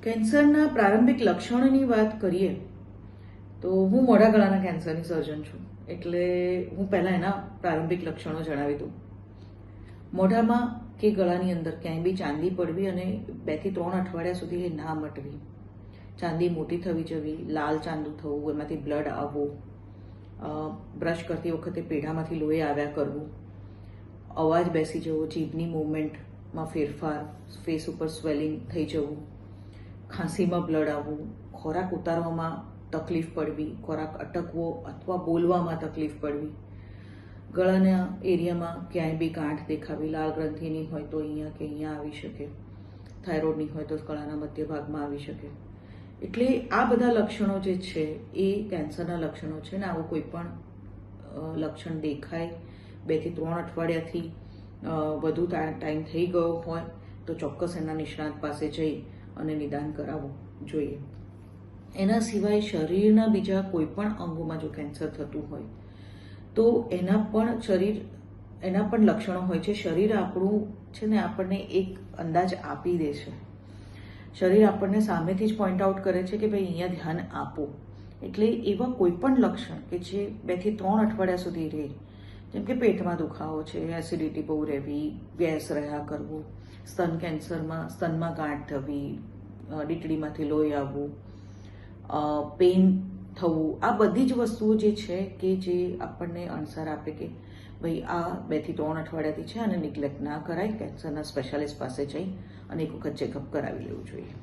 કેન્સરના પ્રારંભિક લક્ષણોની વાત કરીએ તો હું મોઢા ગળાના કેન્સરની સર્જન છું, એટલે હું પહેલાં એના પ્રારંભિક લક્ષણો જણાવી દઉં. મોઢામાં કે ગળાની અંદર ક્યાંય બી ચાંદી પડવી અને 2 થી 3 અઠવાડિયા સુધી એ ના મટવી, ચાંદી મોટી થવી જવી, લાલ ચાંદુ થવું, એમાંથી બ્લડ આવવું, બ્રશ કરતી વખતે પેઢામાંથી લોહી આવ્યા કરવું, અવાજ બેસી જવો, જીભની મૂવમેન્ટમાં ફેરફાર, ફેસ ઉપર સ્વેલિંગ થઈ જવું, ખાંસીમાં બ્લડ આવવું, ખોરાક ઉતારવામાં તકલીફ પડવી, ખોરાક અટકવો અથવા બોલવામાં તકલીફ પડવી, ગળાના એરિયામાં ક્યાંય બી ગાંઠ દેખાવી, લાલ ગ્રંથિની હોય તો અહીંયા કે અહીંયા આવી શકે, થાઇરોઇડની હોય તો ગળાના મધ્ય ભાગમાં આવી શકે. એટલે આ બધા લક્ષણો જે છે એ કેન્સરના લક્ષણો છે ને આવું કોઈ પણ લક્ષણ દેખાય 2 થી 3 અઠવાડિયાથી વધુ ટાઈમ થઈ ગયો હોય તો ચોક્કસ એના નિષ્ણાત પાસે જઈ અને નિદાન કરાવવું જોઈએ. એના સિવાય શરીરના બીજા કોઈ પણ અંગોમાં જો કેન્સર થતું હોય તો એના પણ લક્ષણો હોય છે. શરીર આપણું છે ને આપણને એક અંદાજ આપી દે છે. શરીર આપણને સામેથી જ પોઈન્ટ આઉટ કરે છે કે ભાઈ અહીંયા ધ્યાન આપો. એટલે એવા કોઈ પણ લક્ષણ કે જે 2 થી 3 અઠવાડિયા સુધી રહે, જેમ કે પેટમાં દુખાવો છે, એસિડિટી બહુ રહેવી, ગેસ રહ્યા કરવું, સ્તન કેન્સરમાં સ્તનમાં ગાંઠ થવી, ડીટડીમાંથી લોહી આવવું, પેઇન થવું, આ બધી જ વસ્તુઓ જે છે કે જે આપણને અણસાર આપે કે ભાઈ આ 2 થી 3 અઠવાડિયાથી છે અને નિગ્લેક્ટ ના કરાય, કેન્સરના સ્પેશિયાલિસ્ટ પાસે જઈ અને એક વખત ચેકઅપ કરાવી લેવું જોઈએ.